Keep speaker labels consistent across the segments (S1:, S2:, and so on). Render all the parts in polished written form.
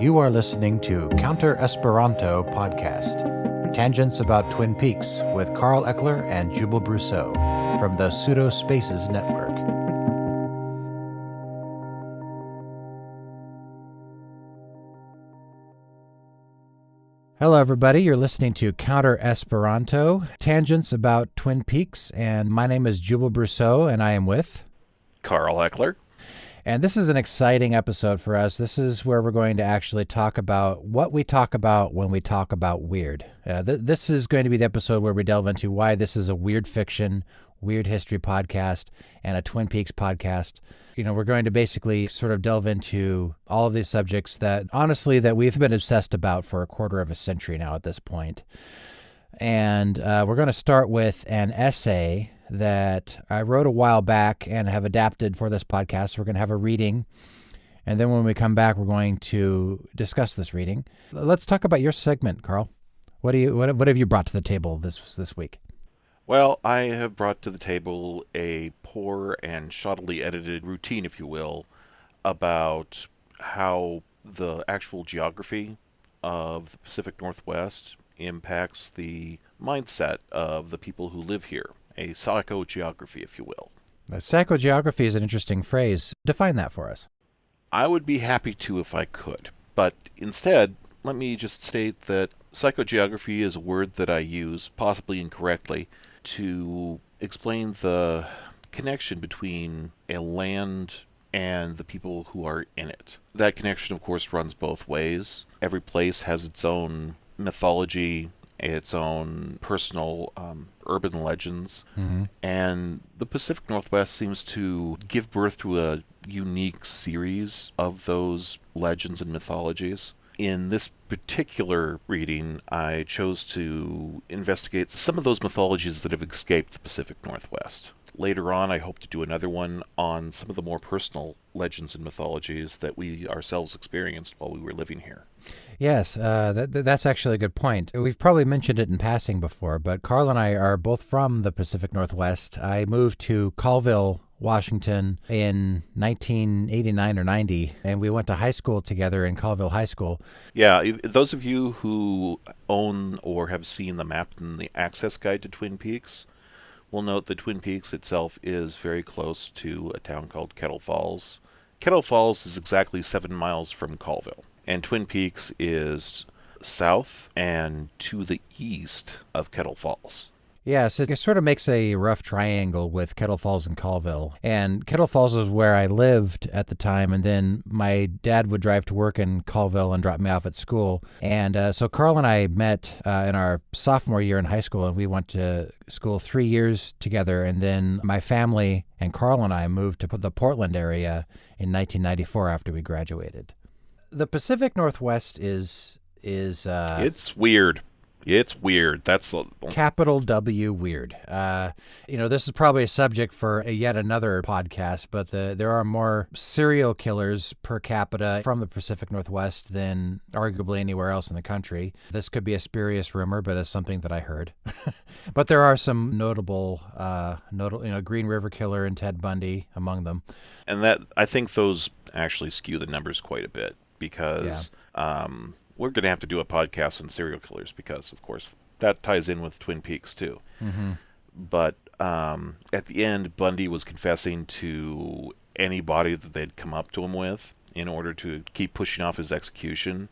S1: You are listening to Counter Esperanto podcast, tangents about Twin Peaks with Karl and Jubel from the Pseudo Spaces Network. Hello, everybody. You're listening to Counter Esperanto, tangents about Twin Peaks, and my name is Jubel and I am with
S2: Karl.
S1: And this is an exciting episode for us. This is where we're going to actually talk about what we talk about when we talk about weird. This is going to be the episode where we delve into why this is a weird fiction, weird history podcast, and a Twin Peaks podcast. You know, we're going to basically sort of delve into all of these subjects that, honestly, that we've been obsessed about for a quarter of a century now at this point. And we're going to start with an essay that I wrote a while back and have adapted for this podcast. We're going to have a reading, and then when we come back, we're going to discuss this reading. Let's talk about your segment, Karl. What have you brought to the table this week?
S2: Well, I have brought to the table a poor and shoddily edited routine, if you will, about how the actual geography of the Pacific Northwest impacts the mindset of the people who live here. A psychogeography, if you will.
S1: Psychogeography is an interesting phrase. Define that for us.
S2: I would be happy to if I could, but instead, let me just state that psychogeography is a word that I use, possibly incorrectly, to explain the connection between a land and the people who are in it. That connection, of course, runs both ways. Every place has its own mythology, its own personal urban legends, and the Pacific Northwest seems to give birth to a unique series of those legends and mythologies. In this particular reading, I chose to investigate some of those mythologies that have escaped the Pacific Northwest. Later on, I hope to do another one on some of the more personal legends and mythologies that we ourselves experienced while we were living here.
S1: Yes, that's actually a good point. We've probably mentioned it in passing before, but Karl and I are both from the Pacific Northwest. I moved to Colville, Washington in 1989 or 90, and we went to high school together in Colville High School.
S2: Yeah, those of you who own or have seen the map in the Access Guide to Twin Peaks will note that Twin Peaks itself is very close to a town called Kettle Falls. Kettle Falls is exactly 7 miles from Colville, and Twin Peaks is south and to the east of Kettle Falls.
S1: Yes, it sort of makes a rough triangle with Kettle Falls and Colville. And Kettle Falls was where I lived at the time, and then my dad would drive to work in Colville and drop me off at school. And so Karl and I met in our sophomore year in high school, and we went to school 3 years together. And then my family and Karl and I moved to the Portland area in 1994 after we graduated. The Pacific Northwest is
S2: it's weird. It's weird. That's
S1: capital W weird. This is probably a subject for yet another podcast, but there are more serial killers per capita from the Pacific Northwest than arguably anywhere else in the country. This could be a spurious rumor, but it's something that I heard. But there are some notable, Green River Killer and Ted Bundy among them.
S2: And that, I think those actually skew the numbers quite a bit because, we're going to have to do a podcast on serial killers because, of course, that ties in with Twin Peaks, too.
S1: Mm-hmm.
S2: But at the end, Bundy was confessing to any body that they'd come up to him with in order to keep pushing off his execution.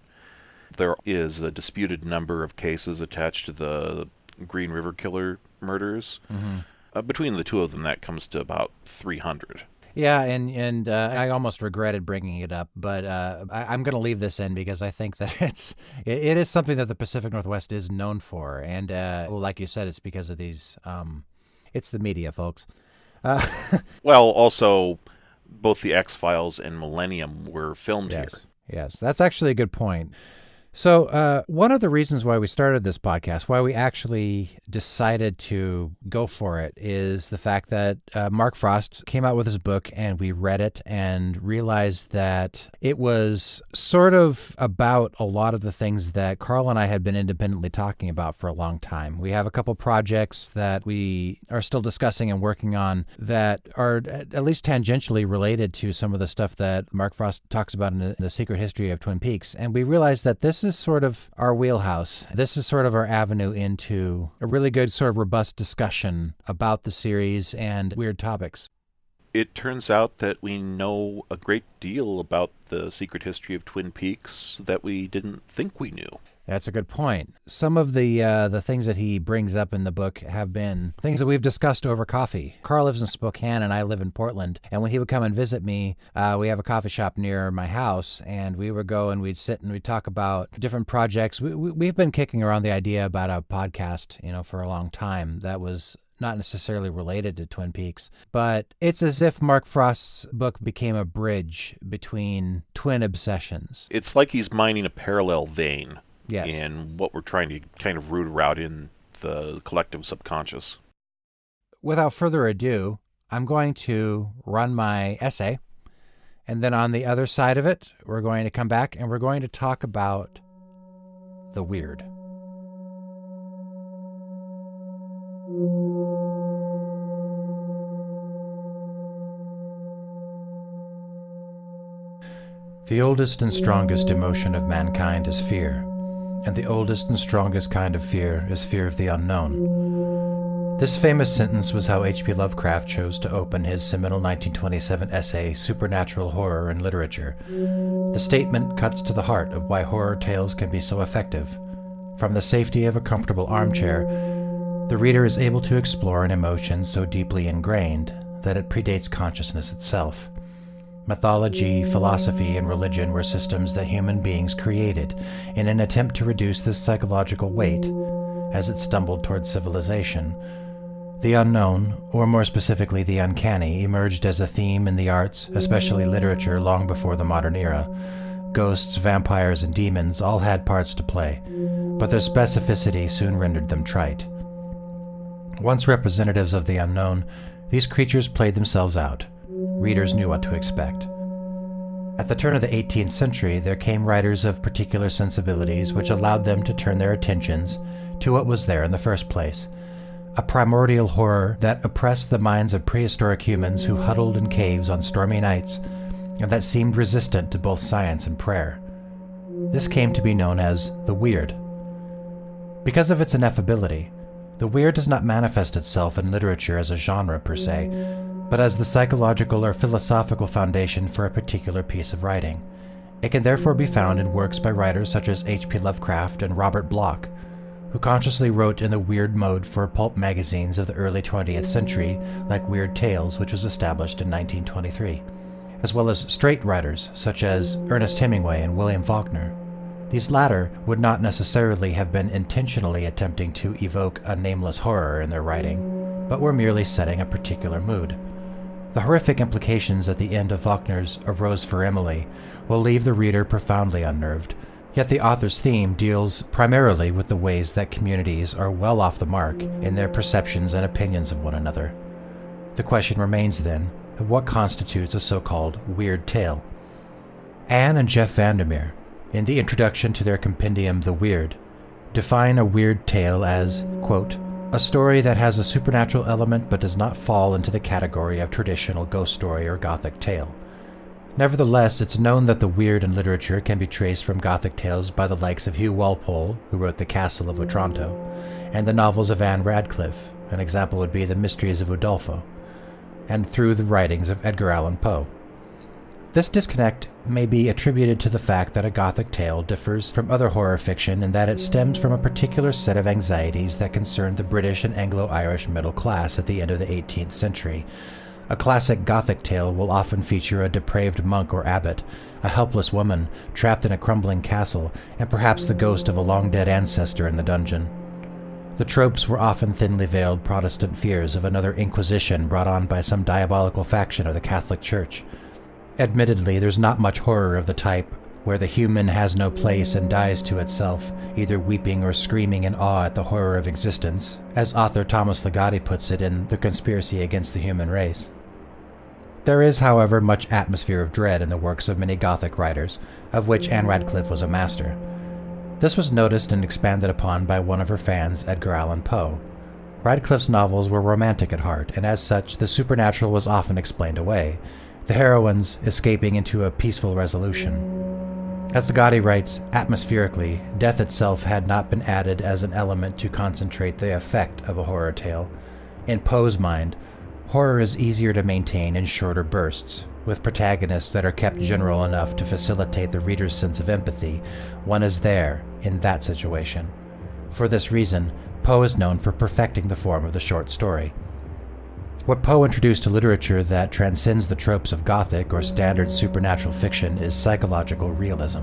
S2: There is a disputed number of cases attached to the Green River Killer murders.
S1: Mm-hmm.
S2: Between the two of them, that comes to about 300.
S1: Yeah, and I almost regretted bringing it up, but I'm going to leave this in because I think that it is something that the Pacific Northwest is known for, and like you said, it's because of these. It's the media, folks.
S2: Well, also, both the X-Files and Millennium were filmed here.
S1: Yes, that's actually a good point. So one of the reasons why we started this podcast, why we actually decided to go for it, is the fact that Mark Frost came out with his book and we read it and realized that it was sort of about a lot of the things that Karl and I had been independently talking about for a long time. We have a couple projects that we are still discussing and working on that are at least tangentially related to some of the stuff that Mark Frost talks about in the Secret History of Twin Peaks. And we realized that this is sort of our wheelhouse. This is sort of our avenue into a really good sort of robust discussion about the series and weird topics.
S2: It turns out that we know a great deal about the secret history of Twin Peaks that we didn't think we knew.
S1: That's a good point. Some of the things that he brings up in the book have been things that we've discussed over coffee. Karl lives in Spokane and I live in Portland. And when he would come and visit me, we have a coffee shop near my house, and we would go and we'd sit and we'd talk about different projects. We've been kicking around the idea about a podcast, for a long time that was not necessarily related to Twin Peaks, but it's as if Mark Frost's book became a bridge between twin obsessions.
S2: It's like he's mining a parallel vein.
S1: Yes.
S2: And what we're trying to kind of root around in the collective subconscious.
S1: Without further ado, I'm going to run my essay, and then on the other side of it, we're going to come back and we're going to talk about the weird. The oldest and strongest emotion of mankind is fear. And the oldest and strongest kind of fear is fear of the unknown. This famous sentence was how H.P. Lovecraft chose to open his seminal 1927 essay, Supernatural Horror in Literature. The statement cuts to the heart of why horror tales can be so effective. From the safety of a comfortable armchair, the reader is able to explore an emotion so deeply ingrained that it predates consciousness itself. Mythology, philosophy, and religion were systems that human beings created in an attempt to reduce this psychological weight as it stumbled towards civilization. The unknown, or more specifically the uncanny, emerged as a theme in the arts, especially literature, long before the modern era. Ghosts, vampires, and demons all had parts to play, but their specificity soon rendered them trite. Once representatives of the unknown, these creatures played themselves out. Readers knew what to expect. At the turn of the 18th century, there came writers of particular sensibilities which allowed them to turn their attentions to what was there in the first place, a primordial horror that oppressed the minds of prehistoric humans who huddled in caves on stormy nights, and that seemed resistant to both science and prayer. This came to be known as the weird. Because of its ineffability, the weird does not manifest itself in literature as a genre per se, but as the psychological or philosophical foundation for a particular piece of writing. It can therefore be found in works by writers such as H.P. Lovecraft and Robert Bloch, who consciously wrote in the weird mode for pulp magazines of the early 20th century, like Weird Tales, which was established in 1923, as well as straight writers such as Ernest Hemingway and William Faulkner. These latter would not necessarily have been intentionally attempting to evoke a nameless horror in their writing, but were merely setting a particular mood. The horrific implications at the end of Faulkner's A Rose for Emily will leave the reader profoundly unnerved, yet the author's theme deals primarily with the ways that communities are well off the mark in their perceptions and opinions of one another. The question remains then of what constitutes a so-called weird tale. Anne and Jeff Vandermeer, in the introduction to their compendium The Weird, define a weird tale as, quote, a story that has a supernatural element but does not fall into the category of traditional ghost story or Gothic tale. Nevertheless, it's known that the weird in literature can be traced from Gothic tales by the likes of Hugh Walpole, who wrote The Castle of Otranto, and the novels of Anne Radcliffe, an example would be The Mysteries of Udolpho, and through the writings of Edgar Allan Poe. This disconnect may be attributed to the fact that a Gothic tale differs from other horror fiction in that it stems from a particular set of anxieties that concerned the British and Anglo-Irish middle class at the end of the 18th century. A classic Gothic tale will often feature a depraved monk or abbot, a helpless woman trapped in a crumbling castle, and perhaps the ghost of a long-dead ancestor in the dungeon. The tropes were often thinly veiled Protestant fears of another Inquisition brought on by some diabolical faction of the Catholic Church. Admittedly, there's not much horror of the type where the human has no place and dies to itself, either weeping or screaming in awe at the horror of existence, as author Thomas Ligotti puts it in The Conspiracy Against the Human Race. There is, however, much atmosphere of dread in the works of many Gothic writers, of which Anne Radcliffe was a master. This was noticed and expanded upon by one of her fans, Edgar Allan Poe. Radcliffe's novels were romantic at heart, and as such, the supernatural was often explained away, the heroines escaping into a peaceful resolution. As Ligotti writes, atmospherically, death itself had not been added as an element to concentrate the effect of a horror tale. In Poe's mind, horror is easier to maintain in shorter bursts, with protagonists that are kept general enough to facilitate the reader's sense of empathy. One is there, in that situation. For this reason, Poe is known for perfecting the form of the short story. What Poe introduced to literature that transcends the tropes of Gothic or standard supernatural fiction is psychological realism.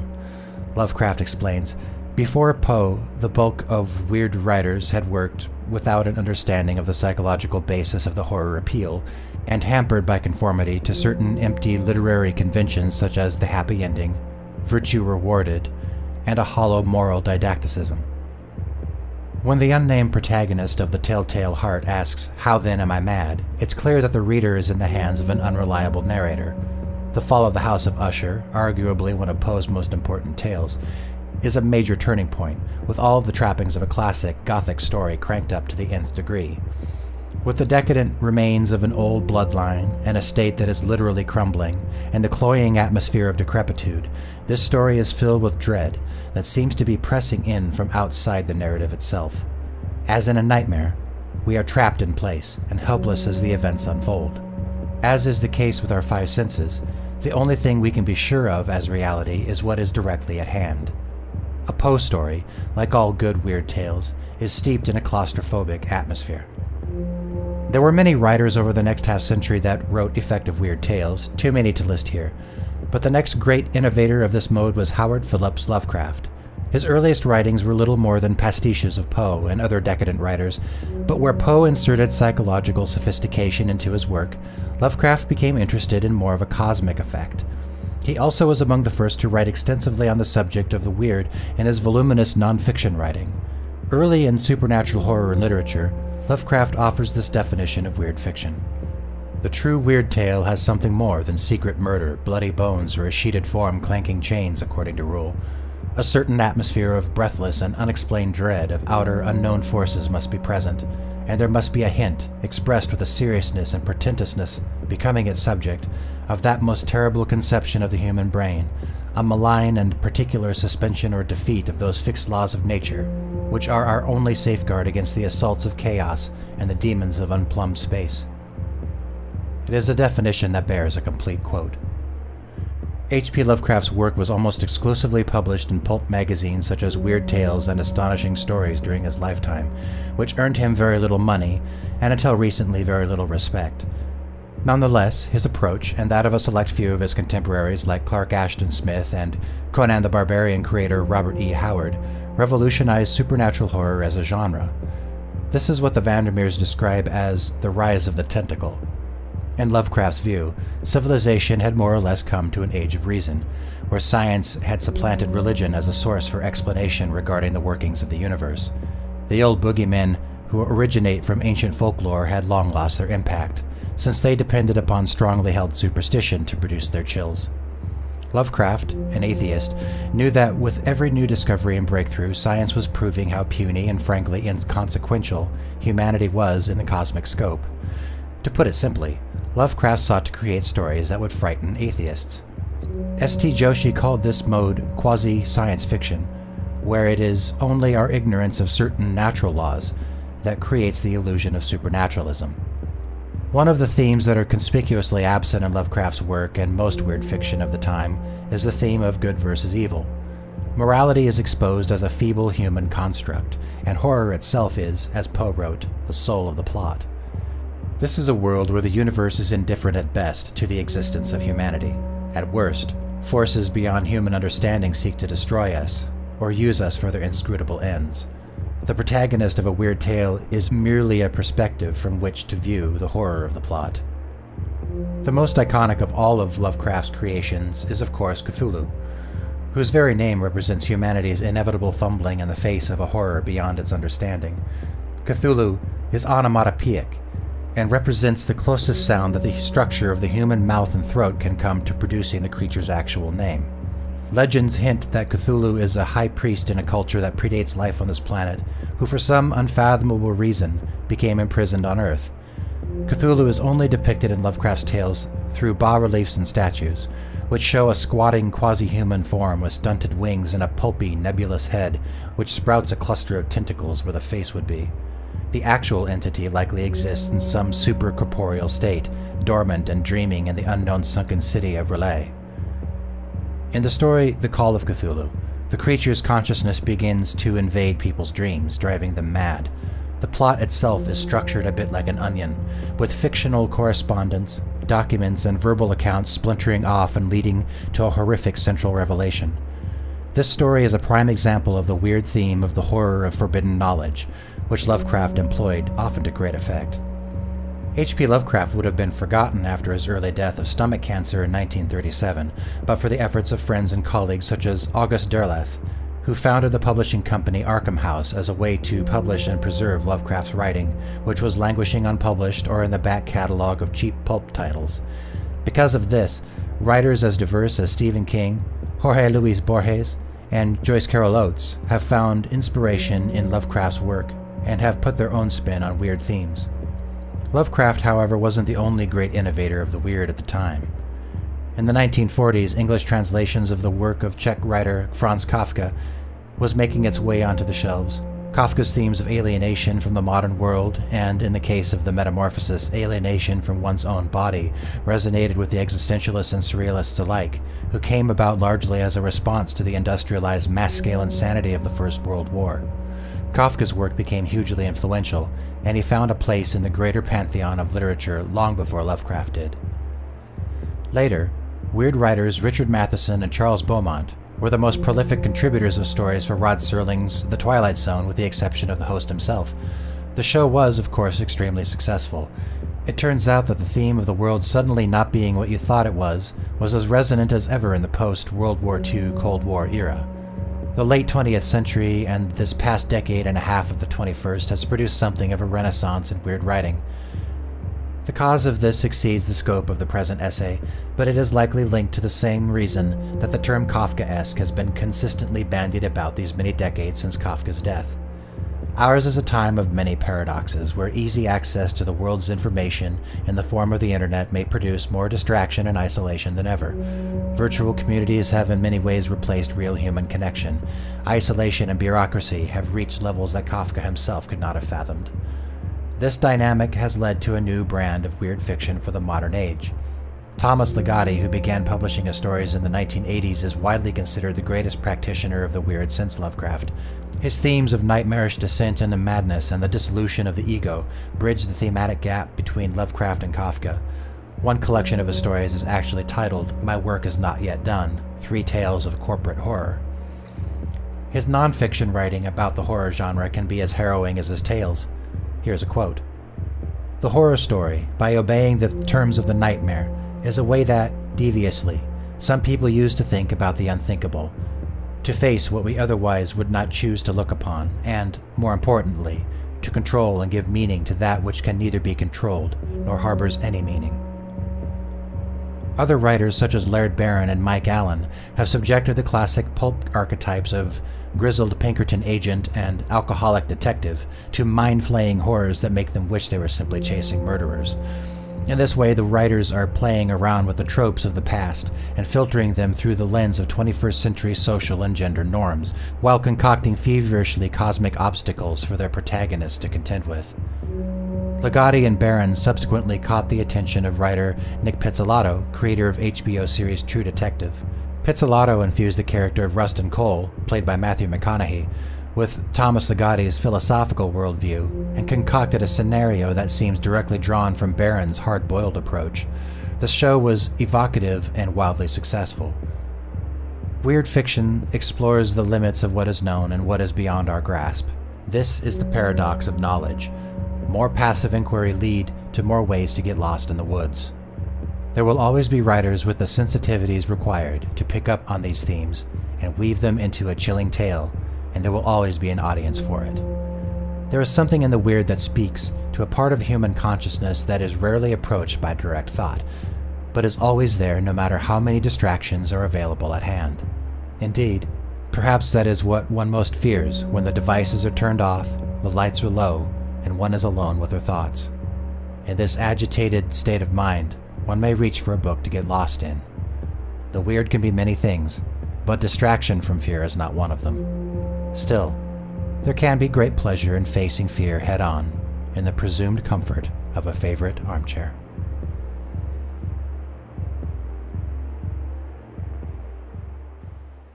S1: Lovecraft explains, before Poe, the bulk of weird writers had worked without an understanding of the psychological basis of the horror appeal, and hampered by conformity to certain empty literary conventions such as the happy ending, virtue rewarded, and a hollow moral didacticism. When the unnamed protagonist of The Telltale Heart asks, "How then am I mad?" it's clear that the reader is in the hands of an unreliable narrator. The Fall of the House of Usher, arguably one of Poe's most important tales, is a major turning point, with all of the trappings of a classic Gothic story cranked up to the nth degree. With the decadent remains of an old bloodline, an estate that is literally crumbling, and the cloying atmosphere of decrepitude, this story is filled with dread that seems to be pressing in from outside the narrative itself. As in a nightmare, we are trapped in place and helpless as the events unfold. As is the case with our five senses, the only thing we can be sure of as reality is what is directly at hand. A Poe story, like all good weird tales, is steeped in a claustrophobic atmosphere. There were many writers over the next half-century that wrote effective weird tales, too many to list here, but the next great innovator of this mode was Howard Phillips Lovecraft. His earliest writings were little more than pastiches of Poe and other decadent writers, but where Poe inserted psychological sophistication into his work, Lovecraft became interested in more of a cosmic effect. He also was among the first to write extensively on the subject of the weird in his voluminous non-fiction writing. Early in supernatural horror literature, Lovecraft offers this definition of weird fiction. The true weird tale has something more than secret murder, bloody bones, or a sheeted form clanking chains, according to Rule. A certain atmosphere of breathless and unexplained dread of outer, unknown forces must be present, and there must be a hint, expressed with a seriousness and portentousness becoming its subject, of that most terrible conception of the human brain, a malign and particular suspension or defeat of those fixed laws of nature, which are our only safeguard against the assaults of chaos and the demons of unplumbed space. It is a definition that bears a complete quote. H.P. Lovecraft's work was almost exclusively published in pulp magazines such as Weird Tales and Astonishing Stories during his lifetime, which earned him very little money, and until recently very little respect. Nonetheless, his approach, and that of a select few of his contemporaries like Clark Ashton Smith and Conan the Barbarian creator Robert E. Howard, revolutionized supernatural horror as a genre. This is what the Vandermeers describe as the rise of the tentacle. In Lovecraft's view, civilization had more or less come to an age of reason, where science had supplanted religion as a source for explanation regarding the workings of the universe. The old boogeymen who originate from ancient folklore had long lost their impact, since they depended upon strongly held superstition to produce their chills. Lovecraft, an atheist, knew that with every new discovery and breakthrough, science was proving how puny and frankly inconsequential humanity was in the cosmic scope. To put it simply, Lovecraft sought to create stories that would frighten atheists. S.T. Joshi called this mode quasi-science fiction, where it is only our ignorance of certain natural laws that creates the illusion of supernaturalism. One of the themes that are conspicuously absent in Lovecraft's work and most weird fiction of the time is the theme of good versus evil. Morality is exposed as a feeble human construct, and horror itself is, as Poe wrote, the soul of the plot. This is a world where the universe is indifferent at best to the existence of humanity. At worst, forces beyond human understanding seek to destroy us, or use us for their inscrutable ends. The protagonist of a weird tale is merely a perspective from which to view the horror of the plot. The most iconic of all of Lovecraft's creations is of course Cthulhu, whose very name represents humanity's inevitable fumbling in the face of a horror beyond its understanding. Cthulhu is onomatopoeic and represents the closest sound that the structure of the human mouth and throat can come to producing the creature's actual name. Legends hint that Cthulhu is a high priest in a culture that predates life on this planet, who for some unfathomable reason became imprisoned on Earth. Cthulhu is only depicted in Lovecraft's tales through bas-reliefs and statues, which show a squatting quasi-human form with stunted wings and a pulpy, nebulous head, which sprouts a cluster of tentacles where the face would be. The actual entity likely exists in some supercorporeal state, dormant and dreaming in the unknown sunken city of Relay. In the story The Call of Cthulhu, the creature's consciousness begins to invade people's dreams, driving them mad. The plot itself is structured a bit like an onion, with fictional correspondence, documents, and verbal accounts splintering off and leading to a horrific central revelation. This story is a prime example of the weird theme of the horror of forbidden knowledge, which Lovecraft employed, often to great effect. H.P. Lovecraft would have been forgotten after his early death of stomach cancer in 1937, but for the efforts of friends and colleagues such as August Derleth, who founded the publishing company Arkham House as a way to publish and preserve Lovecraft's writing, which was languishing unpublished or in the back catalog of cheap pulp titles. Because of this, writers as diverse as Stephen King, Jorge Luis Borges, and Joyce Carol Oates have found inspiration in Lovecraft's work and have put their own spin on weird themes. Lovecraft, however, wasn't the only great innovator of the weird at the time. In the 1940s, English translations of the work of Czech writer Franz Kafka was making its way onto the shelves. Kafka's themes of alienation from the modern world, and in the case of the Metamorphosis, alienation from one's own body, resonated with the existentialists and surrealists alike, who came about largely as a response to the industrialized mass-scale insanity of the First World War. Kafka's work became hugely influential, and he found a place in the greater pantheon of literature long before Lovecraft did. Later, weird writers Richard Matheson and Charles Beaumont were the most prolific contributors of stories for Rod Serling's The Twilight Zone, with the exception of the host himself. The show was, of course, extremely successful. It turns out that the theme of the world suddenly not being what you thought it was as resonant as ever in the post-World War II Cold War era. The late 20th century and this past decade and a half of the 21st has produced something of a renaissance in weird writing. The cause of this exceeds the scope of the present essay, but it is likely linked to the same reason that the term Kafkaesque has been consistently bandied about these many decades since Kafka's death. Ours is a time of many paradoxes, where easy access to the world's information in the form of the internet may produce more distraction and isolation than ever. Virtual communities have in many ways replaced real human connection. Isolation and bureaucracy have reached levels that Kafka himself could not have fathomed. This dynamic has led to a new brand of weird fiction for the modern age. Thomas Ligotti, who began publishing his stories in the 1980s, is widely considered the greatest practitioner of the weird since Lovecraft. His themes of nightmarish descent into madness and the dissolution of the ego bridge the thematic gap between Lovecraft and Kafka. One collection of his stories is actually titled My Work Is Not Yet Done, 3 Tales of Corporate Horror. His nonfiction writing about the horror genre can be as harrowing as his tales. Here's a quote. "The horror story, by obeying the terms of the nightmare, is a way that, deviously, some people use to think about the unthinkable, to face what we otherwise would not choose to look upon, and, more importantly, to control and give meaning to that which can neither be controlled nor harbors any meaning." Other writers such as Laird Barron and Mike Allen have subjected the classic pulp archetypes of grizzled Pinkerton agent and alcoholic detective to mind-flaying horrors that make them wish they were simply chasing murderers. In this way, the writers are playing around with the tropes of the past and filtering them through the lens of 21st century social and gender norms, while concocting feverishly cosmic obstacles for their protagonists to contend with. Ligotti and Barron subsequently caught the attention of writer Nick Pizzolatto, creator of HBO series True Detective. Pizzolatto infused the character of Rustin Cole, played by Matthew McConaughey, with Thomas Ligotti's philosophical worldview, and concocted a scenario that seems directly drawn from Barron's hard-boiled approach. The show was evocative and wildly successful. Weird fiction explores the limits of what is known and what is beyond our grasp. This is the paradox of knowledge. More paths of inquiry lead to more ways to get lost in the woods. There will always be writers with the sensitivities required to pick up on these themes and weave them into a chilling tale, and there will always be an audience for it. There is something in the weird that speaks to a part of human consciousness that is rarely approached by direct thought, but is always there no matter how many distractions are available at hand. Indeed, perhaps that is what one most fears when the devices are turned off, the lights are low, and one is alone with her thoughts. In this agitated state of mind, one may reach for a book to get lost in. The weird can be many things, but distraction from fear is not one of them. Still, there can be great pleasure in facing fear head-on in the presumed comfort of a favorite armchair.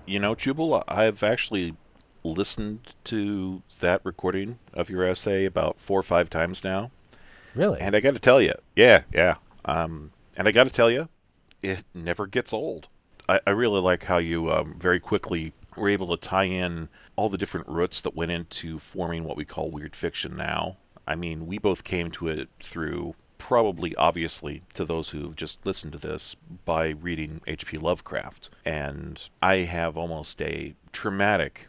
S2: You know, Jubel, I've actually listened to that recording of your essay about 4 or 5 times now,
S1: Really?
S2: and I got to tell you, yeah, and I got to tell you, it never gets old. I really like how you very quickly were able to tie in all the different roots that went into forming what we call weird fiction now. I mean, we both came to it through, probably obviously to those who've just listened to this, by reading H.P. Lovecraft. And I have almost a traumatic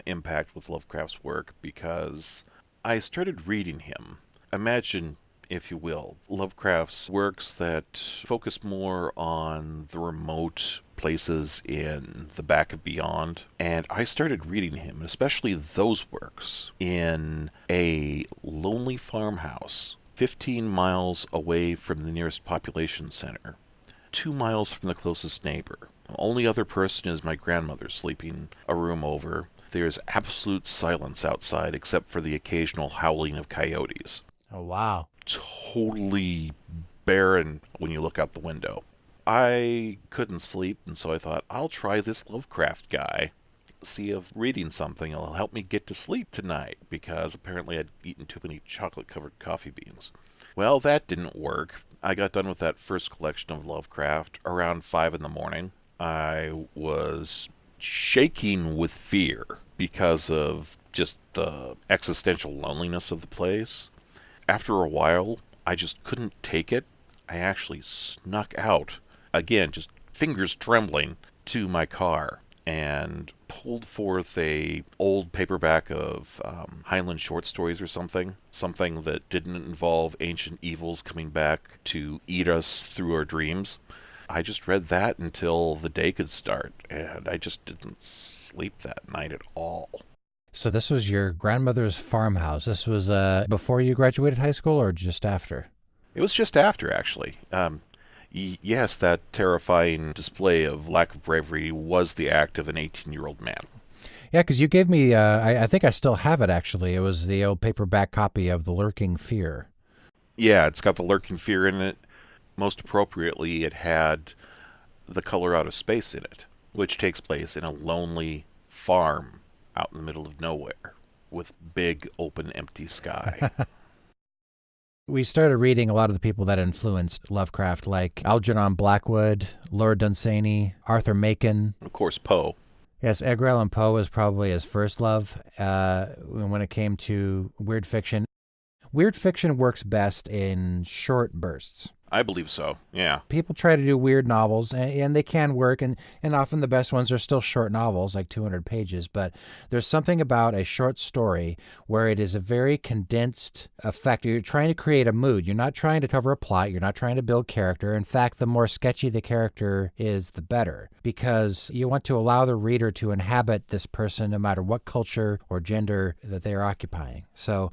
S2: impact with Lovecraft's work because I started reading him. Imagine, if you will, Lovecraft's works that focus more on the remote places in the back of beyond. And I started reading him, especially those works, in a lonely farmhouse 15 miles away from the nearest population center, 2 miles from the closest neighbor. The only other person is my grandmother sleeping a room over. There's absolute silence outside except for the occasional howling of coyotes.
S1: Oh, wow.
S2: Totally barren when you look out the window. I couldn't sleep, and so I thought, I'll try this Lovecraft guy. See if reading something will help me get to sleep tonight, because apparently I'd eaten too many chocolate-covered coffee beans. Well, that didn't work. I got done with that first collection of Lovecraft around 5 in the morning. I was shaking with fear because of just the existential loneliness of the place. After a while, I just couldn't take it. I actually snuck out, again, just fingers trembling, to my car and pulled forth a old paperback of Highland short stories or something that didn't involve ancient evils coming back to eat us through our dreams. I just read that until the day could start, and I just didn't sleep that night at all.
S1: So this was your grandmother's farmhouse. This was before you graduated high school or just after?
S2: It was just after, actually. Yes, that terrifying display of lack of bravery was the act of an 18-year-old man.
S1: Yeah, because you gave me, I think I still have it actually. It was the old paperback copy of The Lurking Fear.
S2: Yeah, it's got the lurking fear in it. Most appropriately, it had The Color Out of Space in it, which takes place in a lonely farm out in the middle of nowhere with big, open, empty sky.
S1: We started reading a lot of the people that influenced Lovecraft, like Algernon Blackwood, Lord Dunsany, Arthur Machen.
S2: Of course, Poe.
S1: Yes, Edgar Allan Poe was probably his first love when it came to weird fiction. Weird fiction works best in short bursts.
S2: I believe so, yeah.
S1: People try to do weird novels, and they can work, and often the best ones are still short novels, like 200 pages, but there's something about a short story where it is a very condensed effect. You're trying to create a mood. You're not trying to cover a plot. You're not trying to build character. In fact, the more sketchy the character is, the better, because you want to allow the reader to inhabit this person no matter what culture or gender that they are occupying. So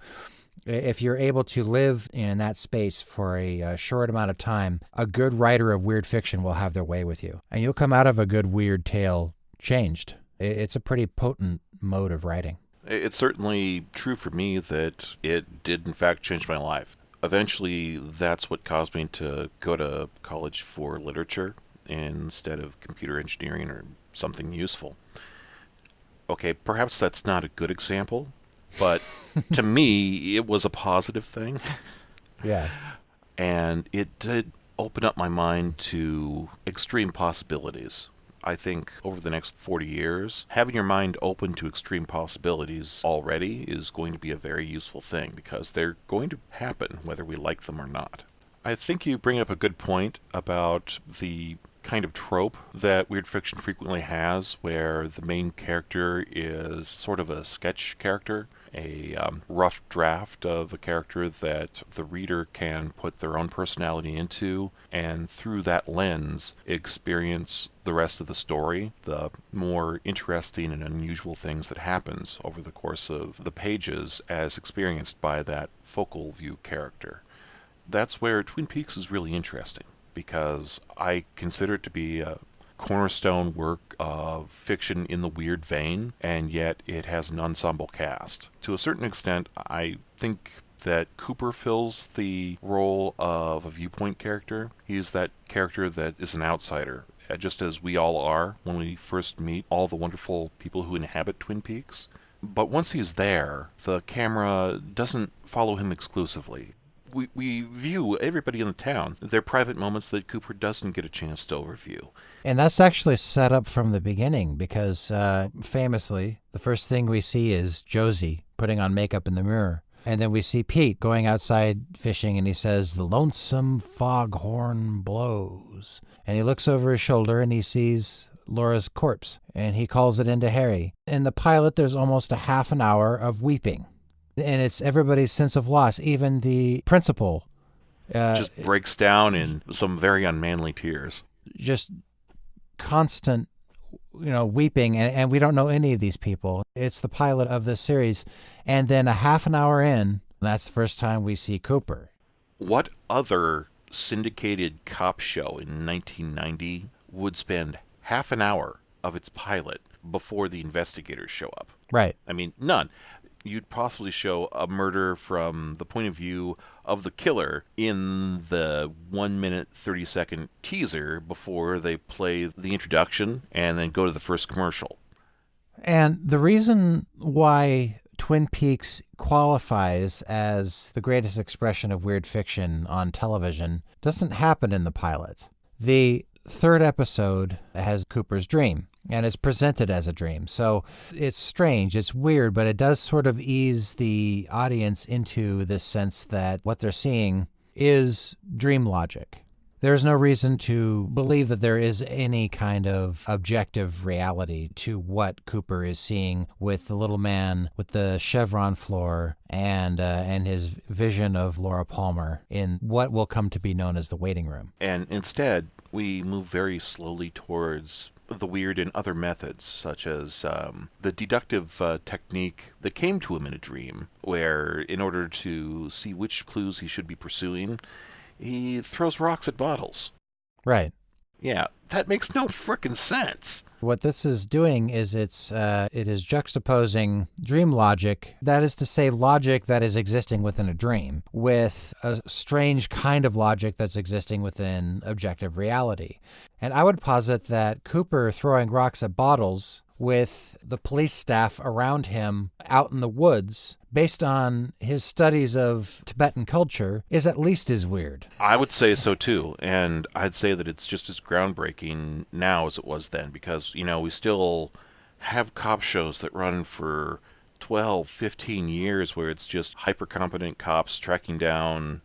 S1: if you're able to live in that space for a short amount of time, a good writer of weird fiction will have their way with you. And you'll come out of a good weird tale changed. It's a pretty potent mode of writing.
S2: It's certainly true for me that it did, in fact, change my life. Eventually, that's what caused me to go to college for literature instead of computer engineering or something useful. Okay, perhaps that's not a good example, but to me, it was a positive thing.
S1: Yeah.
S2: And it did open up my mind to extreme possibilities. I think over the next 40 years, having your mind open to extreme possibilities already is going to be a very useful thing because they're going to happen whether we like them or not. I think you bring up a good point about the kind of trope that weird fiction frequently has, where the main character is sort of a sketch character, a rough draft of a character that the reader can put their own personality into, and through that lens experience the rest of the story, the more interesting and unusual things that happens over the course of the pages as experienced by that focal view character. That's where Twin Peaks is really interesting, because I consider it to be a cornerstone work of fiction in the weird vein, and yet it has an ensemble cast. To a certain extent, I think that Cooper fills the role of a viewpoint character. He's that character that is an outsider, just as we all are when we first meet all the wonderful people who inhabit Twin Peaks. But once he's there, the camera doesn't follow him exclusively. We view everybody in the town. They're private moments that Cooper doesn't get a chance to overview.
S1: And that's actually set up from the beginning because famously, the first thing we see is Josie putting on makeup in the mirror. And then we see Pete going outside fishing and he says, "The lonesome foghorn blows." And he looks over his shoulder and he sees Laura's corpse and he calls it into Harry. In the pilot, there's almost a half an hour of weeping. And it's everybody's sense of loss. Even the principal
S2: Just breaks down in some very unmanly tears.
S1: just constant, weeping. And we don't know any of these people. It's the pilot of this series. And then a half an hour in, that's the first time we see Cooper.
S2: What other syndicated cop show in 1990 would spend half an hour of its pilot before the investigators show up?
S1: Right.
S2: I mean, none. You'd possibly show a murder from the point of view of the killer in the 1 minute 30-second teaser before they play the introduction and then go to the first commercial.
S1: And the reason why Twin Peaks qualifies as the greatest expression of weird fiction on television doesn't happen in the pilot. The third episode has Cooper's dream, and it's presented as a dream. So it's strange, it's weird, but it does sort of ease the audience into this sense that what they're seeing is dream logic. There's no reason to believe that there is any kind of objective reality to what Cooper is seeing with the little man with the chevron floor and his vision of Laura Palmer in what will come to be known as the waiting room.
S2: And instead, we move very slowly towards the weird in other methods, such as the deductive technique that came to him in a dream, where in order to see which clues he should be pursuing, he throws rocks at bottles.
S1: Right.
S2: Yeah, that makes no frickin' sense.
S1: What this is doing is it is juxtaposing dream logic, that is to say logic that is existing within a dream, with a strange kind of logic that's existing within objective reality. And I would posit that Cooper throwing rocks at bottles with the police staff around him out in the woods, based on his studies of Tibetan culture, is at least as weird.
S2: I would say so too, and I'd say that it's just as groundbreaking now as it was then, because, we still have cop shows that run for 12, 15 years where it's just hyper-competent cops tracking down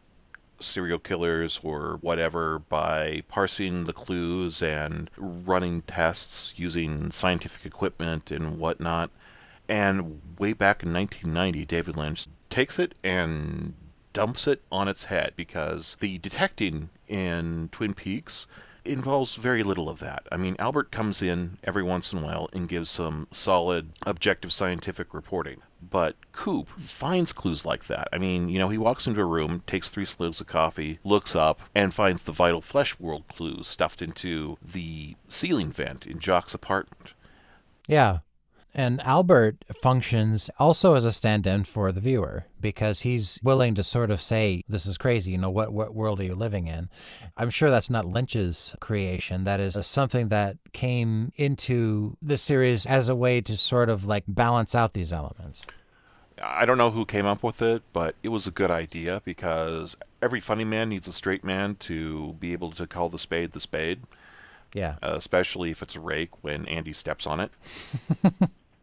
S2: serial killers or whatever by parsing the clues and running tests using scientific equipment and whatnot. And way back in 1990, David Lynch takes it and dumps it on its head, because the detecting in Twin Peaks involves very little of that. I mean, Albert comes in every once in a while and gives some solid, objective scientific reporting. But Coop finds clues like that. I mean, he walks into a room, takes 3 slugs of coffee, looks up, and finds the vital flesh world clues stuffed into the ceiling vent in Jock's apartment.
S1: Yeah. And Albert functions also as a stand-in for the viewer, because he's willing to sort of say, this is crazy, what world are you living in? I'm sure that's not Lynch's creation. That is something that came into the series as a way to sort of like balance out these elements.
S2: I don't know who came up with it, but it was a good idea, because every funny man needs a straight man to be able to call the spade the spade.
S1: Yeah.
S2: Especially if it's a rake when Andy steps on it.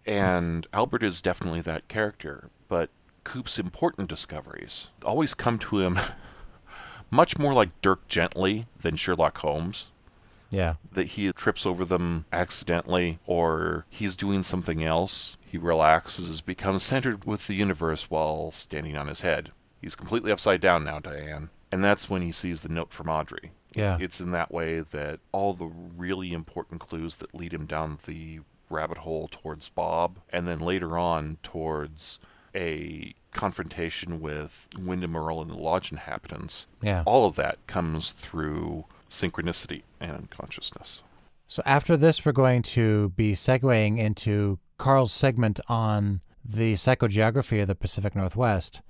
S2: And Albert is definitely that character, but Coop's important discoveries always come to him much more like Dirk Gently than Sherlock Holmes.
S1: Yeah.
S2: that he trips over them accidentally, or he's doing something else. He relaxes, becomes centered with the universe while standing on his head. He's completely upside down now, Diane. And that's when he sees the note from Audrey.
S1: Yeah.
S2: It's in that way that all the really important clues that lead him down the rabbit hole towards Bob, and then later on towards a confrontation with Wyndham Earl and the lodge inhabitants,
S1: Yeah.
S2: all of that comes through synchronicity and consciousness.
S1: So after this, we're going to be segueing into Karl's segment on the psychogeography of the Pacific Northwest.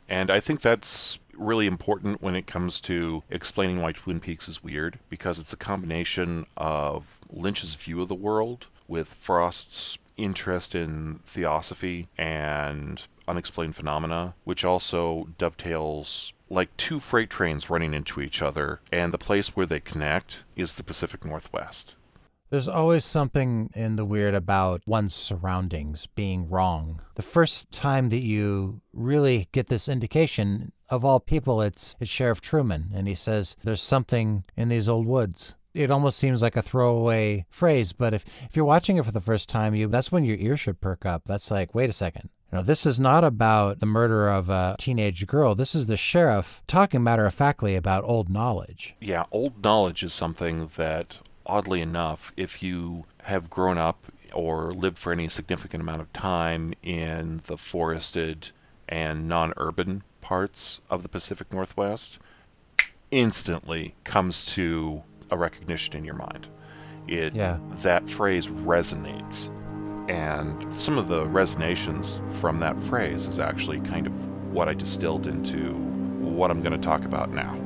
S2: And I think that's really important when it comes to explaining why Twin Peaks is weird, because it's a combination of Lynch's view of the world with Frost's interest in theosophy and unexplained phenomena, which also dovetails like two freight trains running into each other, and the place where they connect is the Pacific Northwest.
S1: There's always something in the weird about one's surroundings being wrong. The first time that you really get this indication, of all people, it's Sheriff Truman, and he says, there's something in these old woods. It almost seems like a throwaway phrase, but if you're watching it for the first time, that's when your ear should perk up. That's like, wait a second. This is not about the murder of a teenage girl. This is the sheriff talking matter-of-factly about old knowledge.
S2: Yeah, old knowledge is something that, oddly enough, if you have grown up or lived for any significant amount of time in the forested and non-urban parts of the Pacific Northwest, instantly comes to a recognition in your mind. That phrase resonates. And some of the resonations from that phrase is actually kind of what I distilled into what I'm going to talk about now.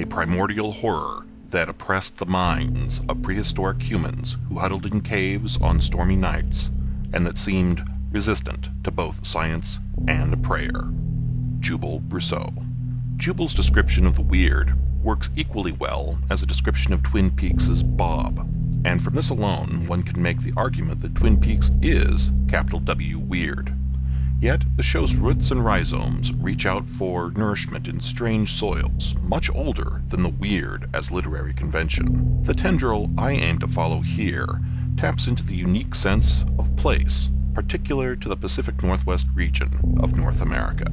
S2: Primordial horror that oppressed the minds of prehistoric humans who huddled in caves on stormy nights, and that seemed resistant to both science and prayer. Jubel Brousseau. Jubel's description of the weird works equally well as a description of Twin Peaks' Bob, and from this alone one can make the argument that Twin Peaks is capital W weird. Yet, the show's roots and rhizomes reach out for nourishment in strange soils, much older than the weird as literary convention. The tendril I aim to follow here taps into the unique sense of place, particular to the Pacific Northwest region of North America.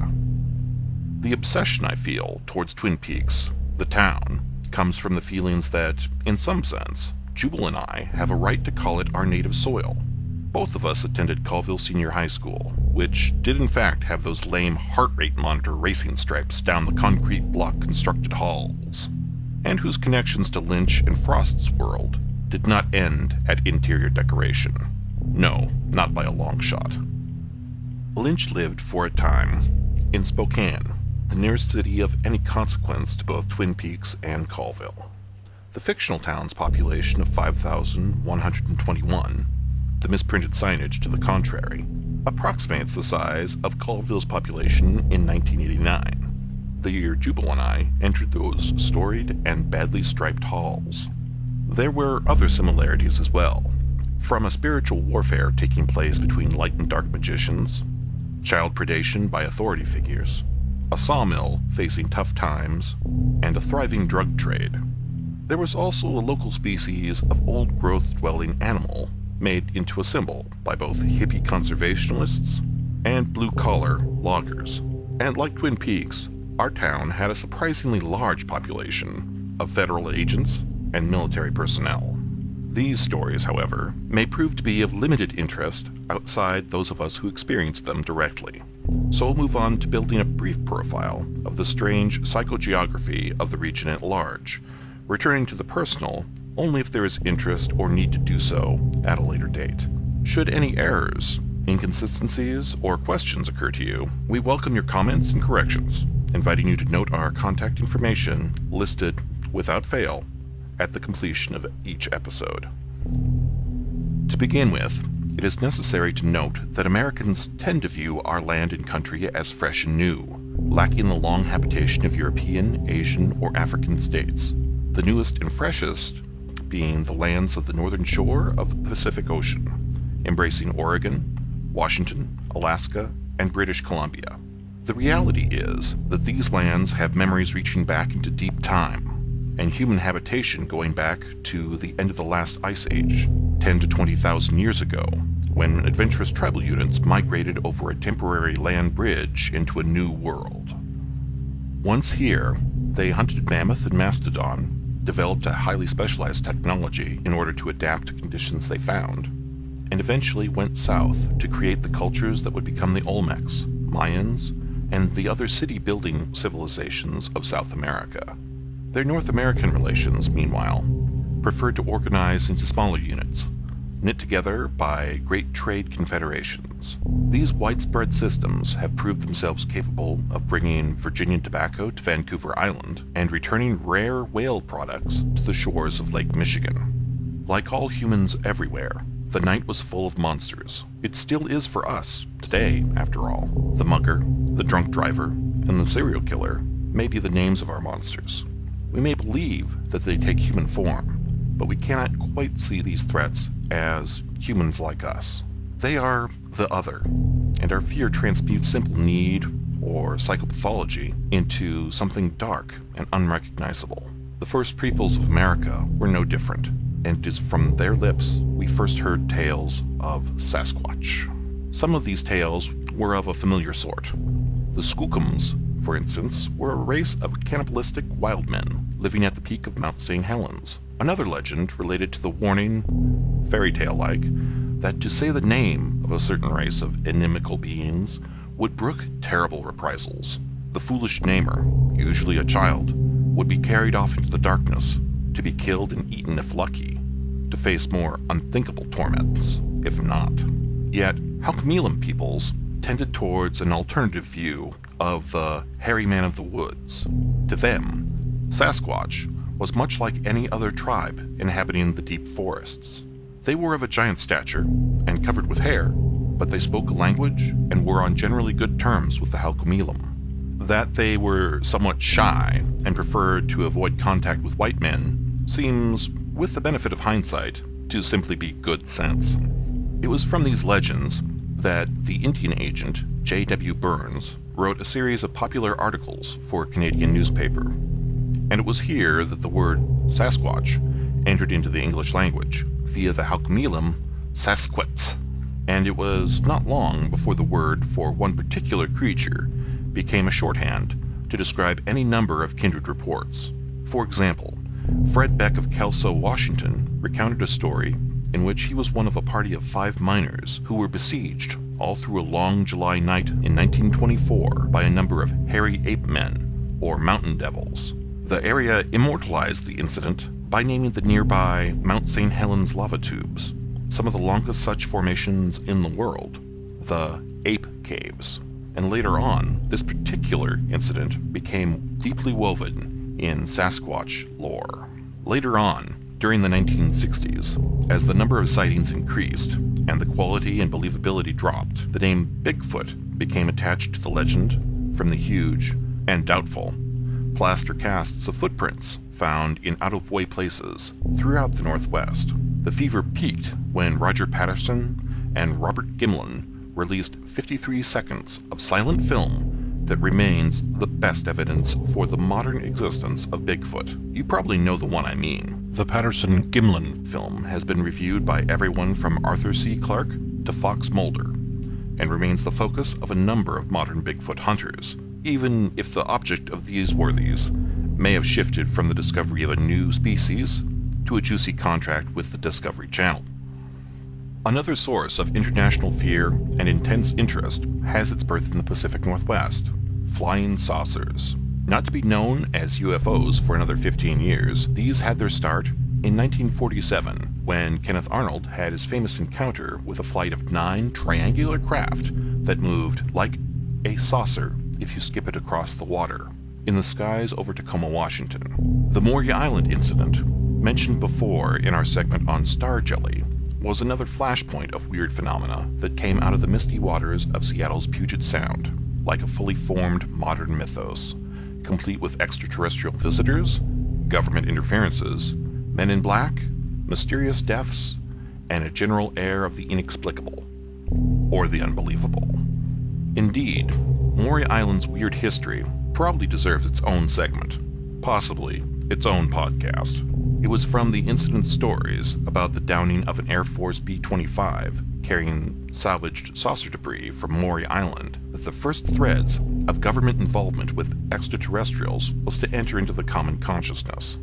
S2: The obsession I feel towards Twin Peaks, the town, comes from the feelings that, in some sense, Jubel and I have a right to call it our native soil. Both of us attended Colville Senior High School, which did in fact have those lame heart rate monitor racing stripes down the concrete block constructed halls, and whose connections to Lynch and Frost's world did not end at interior decoration. No, not by a long shot. Lynch lived for a time in Spokane, the nearest city of any consequence to both Twin Peaks and Colville. The fictional town's population of 5,121, the misprinted signage to the contrary, approximates the size of Colville's population in 1989, the year Jubel and I entered those storied and badly striped halls. There were other similarities as well, from a spiritual warfare taking place between light and dark magicians, child predation by authority figures, a sawmill facing tough times, and a thriving drug trade. There was also a local species of old-growth dwelling animal made into a symbol by both hippie conservationists and blue-collar loggers. And like Twin Peaks, our town had a surprisingly large population of federal agents and military personnel.
S3: These stories, however, may prove to be of limited interest outside those of us who experience them directly. So we'll move on to building a brief profile of the strange psychogeography of the region at large, returning to the personal only if there is interest or need to do so at a later date. Should any errors, inconsistencies, or questions occur to you, we welcome your comments and corrections, inviting you to note our contact information listed without fail at the completion of each episode. To begin with, it is necessary to note that Americans tend to view our land and country as fresh and new, lacking the long habitation of European, Asian, or African states, the newest and freshest being the lands of the northern shore of the Pacific Ocean, embracing Oregon, Washington, Alaska, and British Columbia. The reality is that these lands have memories reaching back into deep time, and human habitation going back to the end of the last ice age, 10 to 20,000 years ago, when adventurous tribal units migrated over a temporary land bridge into a new world. Once here, they hunted mammoth and mastodon, developed a highly specialized technology in order to adapt to conditions they found, and eventually went south to create the cultures that would become the Olmecs, Mayans, and the other city-building civilizations of South America. Their North American relations, meanwhile, preferred to organize into smaller units, knit together by great trade confederations. These widespread systems have proved themselves capable of bringing Virginian tobacco to Vancouver Island and returning rare whale products to the shores of Lake Michigan. Like all humans everywhere, the night was full of monsters. It still is for us, today, after all. The mugger, the drunk driver, and the serial killer may be the names of our monsters. We may believe that they take human form, but we cannot quite see these threats as humans like us. They are the other, and our fear transmutes simple need or psychopathology into something dark and unrecognizable. The first peoples of America were no different, and it is from their lips we first heard tales of Sasquatch. Some of these tales were of a familiar sort. The Skookums, for instance, were a race of cannibalistic wild men living at the peak of Mount St. Helens. Another legend related to the warning, fairy tale-like, that to say the name of a certain race of inimical beings would brook terrible reprisals. The foolish namer, usually a child, would be carried off into the darkness, to be killed and eaten if lucky, to face more unthinkable torments, if not. Yet, Halkomelem peoples tended towards an alternative view of the hairy man of the woods. To them, Sasquatch was much like any other tribe inhabiting the deep forests. They were of a giant stature and covered with hair, but they spoke a language and were on generally good terms with the Halkomelem. That they were somewhat shy and preferred to avoid contact with white men seems, with the benefit of hindsight, to simply be good sense. It was from these legends that the Indian agent J.W. Burns wrote a series of popular articles for a Canadian newspaper, and it was here that the word Sasquatch entered into the English language via the Halkomelem Sasquatch, and it was not long before the word for one particular creature became a shorthand to describe any number of kindred reports. For example, Fred Beck of Kelso, Washington, recounted a story in which he was one of a party of 5 miners who were besieged all through a long July night in 1924 by a number of hairy ape men, or mountain devils. The area immortalized the incident by naming the nearby Mount St. Helens lava tubes, some of the longest such formations in the world, the Ape Caves. And later on, this particular incident became deeply woven in Sasquatch lore. Later on, during the 1960s, as the number of sightings increased and the quality and believability dropped, the name Bigfoot became attached to the legend from the huge, and doubtful, plaster casts of footprints found in out-of-way places throughout the Northwest. The fever peaked when Roger Patterson and Robert Gimlin released 53 seconds of silent film that remains the best evidence for the modern existence of Bigfoot. You probably know the one I mean. The Patterson-Gimlin film has been reviewed by everyone from Arthur C. Clarke to Fox Mulder, and remains the focus of a number of modern Bigfoot hunters, even if the object of these worthies may have shifted from the discovery of a new species to a juicy contract with the Discovery Channel. Another source of international fear and intense interest has its birth in the Pacific Northwest: flying saucers. Not to be known as UFOs for another 15 years, these had their start in 1947, when Kenneth Arnold had his famous encounter with a flight of 9 triangular craft that moved like a saucer if you skip it across the water, in the skies over Tacoma, Washington. The Maury Island incident, mentioned before in our segment on star jelly, was another flashpoint of weird phenomena that came out of the misty waters of Seattle's Puget Sound, like a fully formed modern mythos, complete with extraterrestrial visitors, government interferences, men in black, mysterious deaths, and a general air of the inexplicable, or the unbelievable. Indeed, Maury Island's weird history probably deserves its own segment, possibly its own podcast. It was from the incident stories about the downing of an Air Force B-25 carrying salvaged saucer debris from Maury Island that the first threads of government involvement with extraterrestrials was to enter into the common consciousness.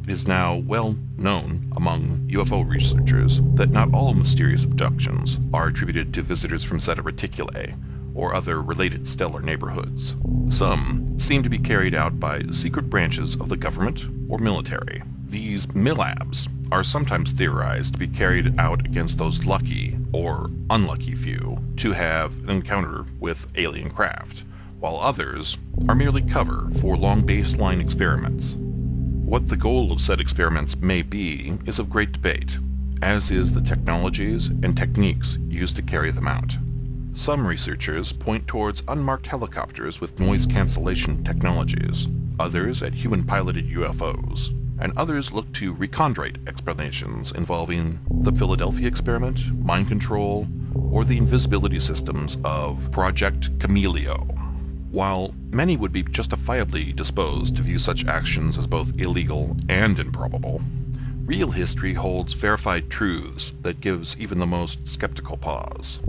S3: It is now well known among UFO researchers that not all mysterious abductions are attributed to visitors from Zeta Reticuli or other related stellar neighborhoods. Some seem to be carried out by secret branches of the government or military. These MILABs are sometimes theorized to be carried out against those lucky or unlucky few to have an encounter with alien craft, while others are merely cover for long baseline experiments. What the goal of said experiments may be is of great debate, as is the technologies and techniques used to carry them out. Some researchers point towards unmarked helicopters with noise cancellation technologies, others at human-piloted UFOs, and others look to recondite explanations involving the Philadelphia experiment, mind control, or the invisibility systems of Project Cameleo. While many would be justifiably disposed to view such actions as both illegal and improbable, real history holds verified truths that gives even the most skeptical pause.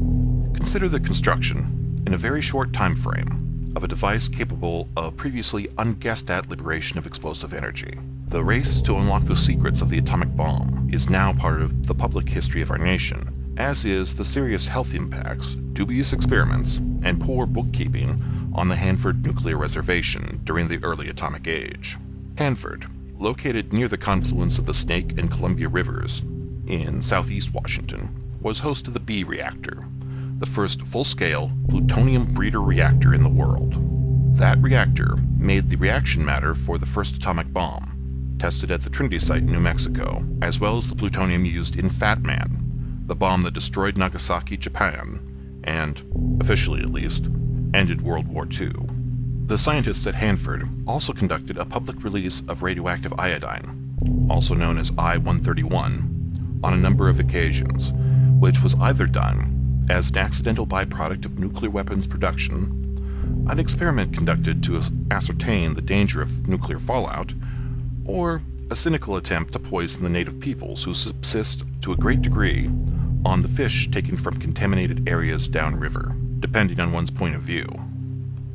S3: Consider the construction, in a very short time frame, of a device capable of previously unguessed-at liberation of explosive energy. The race to unlock the secrets of the atomic bomb is now part of the public history of our nation, as is the serious health impacts, dubious experiments, and poor bookkeeping on the Hanford Nuclear Reservation during the early atomic age. Hanford, located near the confluence of the Snake and Columbia Rivers in southeast Washington, was host to the B reactor, the first full-scale plutonium breeder reactor in the world. That reactor made the reaction matter for the first atomic bomb, tested at the Trinity site in New Mexico, as well as the plutonium used in Fat Man, the bomb that destroyed Nagasaki, Japan, and, officially at least, ended World War II. The scientists at Hanford also conducted a public release of radioactive iodine, also known as I-131, on a number of occasions, which was either done as an accidental byproduct of nuclear weapons production, an experiment conducted to ascertain the danger of nuclear fallout, or a cynical attempt to poison the native peoples who subsist to a great degree on the fish taken from contaminated areas downriver, depending on one's point of view.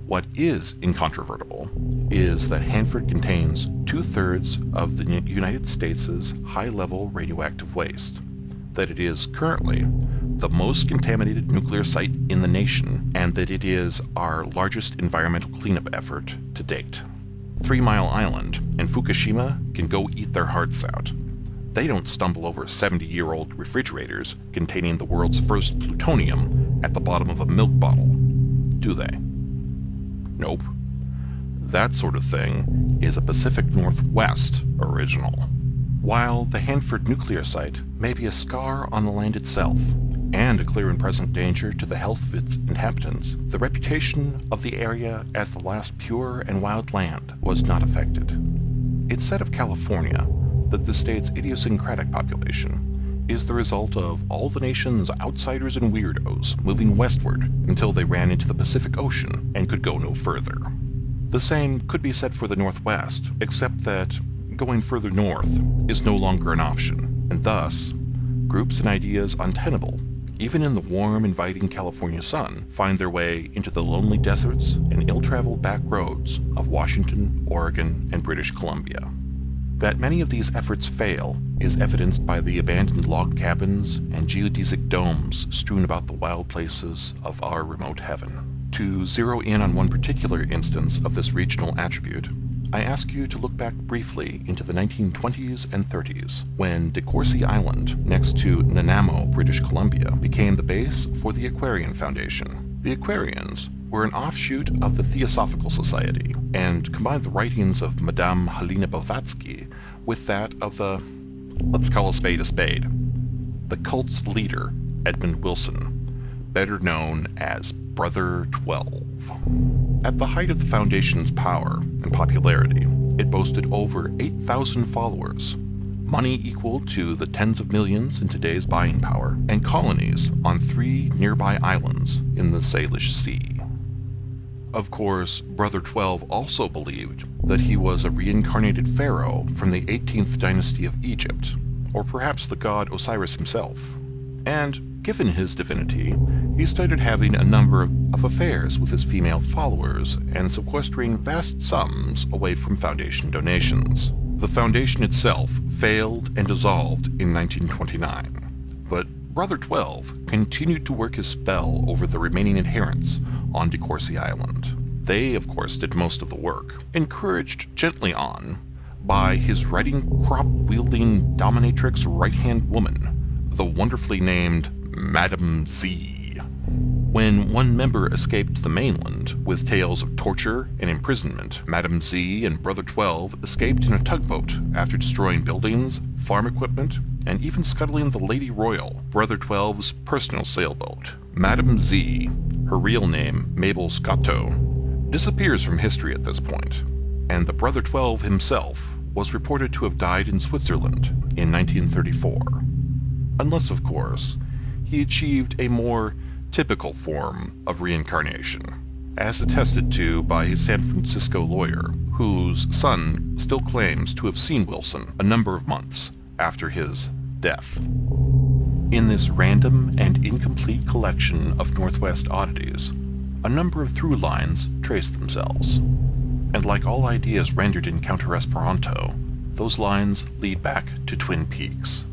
S3: What is incontrovertible is that Hanford contains 2/3 of the United States' high-level radioactive waste, that it is currently the most contaminated nuclear site in the nation, and that it is our largest environmental cleanup effort to date. 3 Mile Island and Fukushima can go eat their hearts out. They don't stumble over 70-year-old refrigerators containing the world's first plutonium at the bottom of a milk bottle, do they? Nope. That sort of thing is a Pacific Northwest original. While the Hanford nuclear site may be a scar on the land itself, and a clear and present danger to the health of its inhabitants, the reputation of the area as the last pure and wild land was not affected. It's said of California that the state's idiosyncratic population is the result of all the nation's outsiders and weirdos moving westward until they ran into the Pacific Ocean and could go no further. The same could be said for the Northwest, except that going further north is no longer an option, and thus, groups and ideas untenable, even in the warm, inviting California sun, find their way into the lonely deserts and ill-traveled back roads of Washington, Oregon, and British Columbia. That many of these efforts fail is evidenced by the abandoned log cabins and geodesic domes strewn about the wild places of our remote heaven. To zero in on one particular instance of this regional attribute, I ask you to look back briefly into the 1920s and 30s, when De Courcy Island, next to Nanaimo, British Columbia, became the base for the Aquarian Foundation. The Aquarians were an offshoot of the Theosophical Society, and combined the writings of Madame Helena Blavatsky with that of the, let's call a spade, the cult's leader, Edmund Wilson, better known as Brother 12. At the height of the Foundation's power and popularity, it boasted over 8,000 followers, money equal to the tens of millions in today's buying power, and colonies on 3 nearby islands in the Salish Sea. Of course, Brother 12 also believed that he was a reincarnated pharaoh from the 18th dynasty of Egypt, or perhaps the god Osiris himself. And, given his divinity, he started having a number of affairs with his female followers and sequestering vast sums away from Foundation donations. The Foundation itself failed and dissolved in 1929, but Brother 12 continued to work his spell over the remaining adherents on De Courcy Island. They, of course, did most of the work, encouraged gently on by his writing crop-wielding dominatrix right-hand woman, the wonderfully named Madame Z. When one member escaped to the mainland with tales of torture and imprisonment, Madame Z and Brother 12 escaped in a tugboat after destroying buildings, farm equipment, and even scuttling the Lady Royal, Brother 12's personal sailboat. Madame Z, her real name Mabel Scotto, disappears from history at this point, and the Brother 12 himself was reported to have died in Switzerland in 1934. Unless, of course, he achieved a more typical form of reincarnation, as attested to by his San Francisco lawyer, whose son still claims to have seen Wilson a number of months after his death. In this random and incomplete collection of Northwest oddities, a number of through lines trace themselves. And like all ideas rendered in Counter-Esperanto, those lines lead back to Twin Peaks.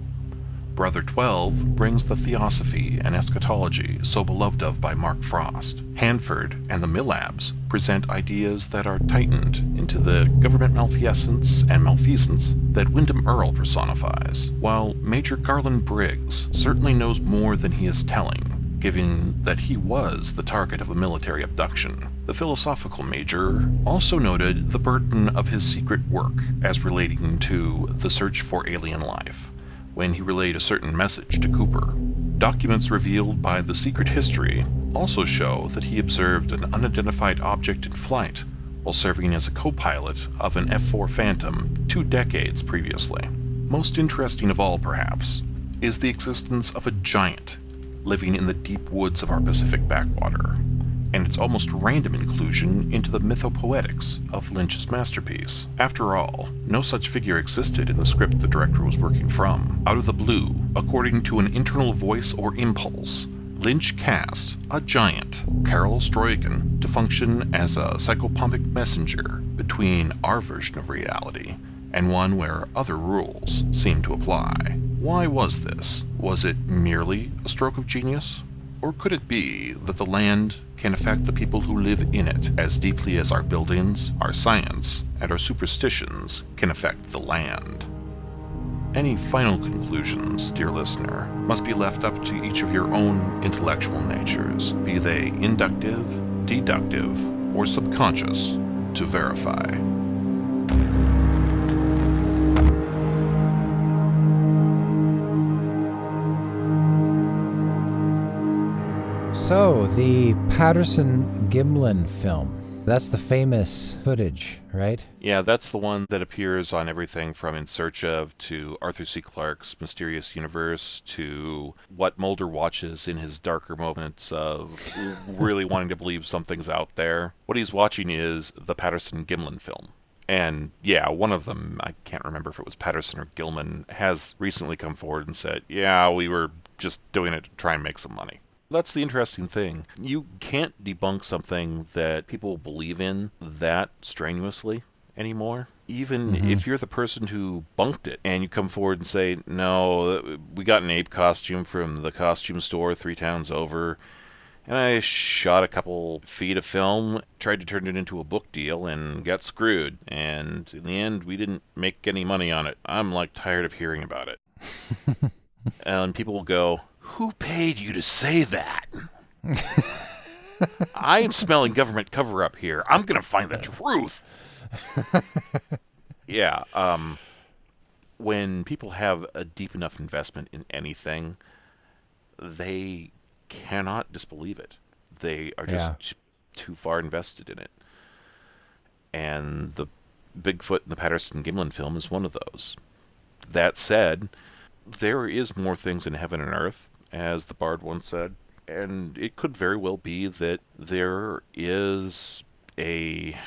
S3: Brother 12 brings the theosophy and eschatology so beloved of by Mark Frost. Hanford and the Millabs present ideas that are tightened into the government malfeasance and malfeasance that Wyndham Earle personifies, while Major Garland Briggs certainly knows more than he is telling, given that he was the target of a military abduction. The philosophical major also noted the burden of his secret work as relating to the search for alien life, when he relayed a certain message to Cooper. Documents revealed by the secret history also show that he observed an unidentified object in flight while serving as a co-pilot of an F-4 Phantom 2 decades previously. Most interesting of all, perhaps, is the existence of a giant living in the deep woods of our Pacific backwater, and its almost random inclusion into the mythopoetics of Lynch's masterpiece. After all, no such figure existed in the script the director was working from. Out of the blue, according to an internal voice or impulse, Lynch cast a giant, Karl Stroiken, to function as a psychopompic messenger between our version of reality and one where other rules seem to apply. Why was this? Was it merely a stroke of genius? Or could it be that the land can affect the people who live in it as deeply as our buildings, our science, and our superstitions can affect the land? Any final conclusions, dear listener, must be left up to each of your own intellectual natures, be they inductive, deductive, or subconscious, to verify.
S1: So, the Patterson-Gimlin film. That's the famous footage, right?
S2: Yeah, that's the one that appears on everything from In Search Of to Arthur C. Clarke's Mysterious Universe to what Mulder watches in his darker moments of really wanting to believe something's out there. What he's watching is the Patterson-Gimlin film. And yeah, one of them, I can't remember if it was Patterson or Gilman, has recently come forward and said, yeah, we were just doing it to try and make some money. That's the interesting thing. You can't debunk something that people believe in that strenuously anymore. Even if you're the person who bunked it and you come forward and say, no, we got an ape costume from the costume store 3 towns over, and I shot a couple feet of film, tried to turn it into a book deal, and got screwed. And in the end, we didn't make any money on it. I'm like tired of hearing about it. And people will go, who paid you to say that? I am smelling government cover-up here. I'm going to find the truth. Yeah, when people have a deep enough investment in anything, they cannot disbelieve it. They are just too far invested in it. And the Bigfoot and the Patterson-Gimlin film is one of those. That said, there is more things in heaven and earth, as the Bard once said, and it could very well be that there is a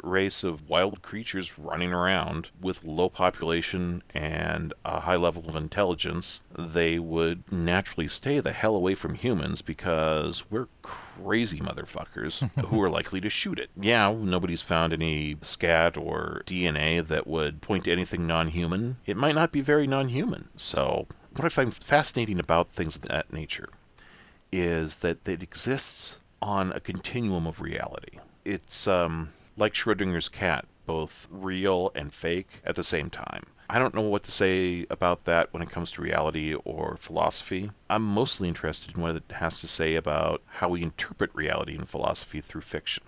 S2: race of wild creatures running around with low population and a high level of intelligence. They would naturally stay the hell away from humans because we're crazy motherfuckers who are likely to shoot it. Yeah, nobody's found any scat or DNA that would point to anything non-human. It might not be very non-human. So what I find fascinating about things of that nature is that it exists on a continuum of reality. It's like Schrodinger's cat, both real and fake at the same time. I don't know what to say about that when it comes to reality or philosophy. I'm mostly interested in what it has to say about how we interpret reality and philosophy through fiction.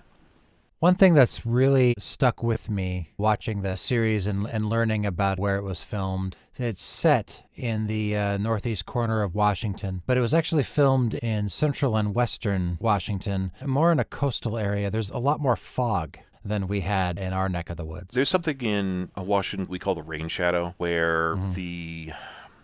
S1: One thing that's really stuck with me watching the series and learning about where it was filmed, it's set in the northeast corner of Washington, but it was actually filmed in central and western Washington, more in a coastal area. There's a lot more fog than we had in our neck of the woods.
S2: There's something in Washington we call the rain shadow, where the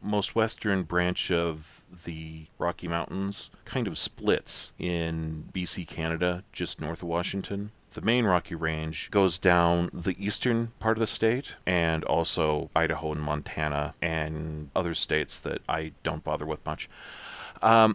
S2: most western branch of the Rocky Mountains kind of splits in BC, Canada, just north of Washington. The main Rocky Range goes down the eastern part of the state, and also Idaho and Montana and other states that I don't bother with much. My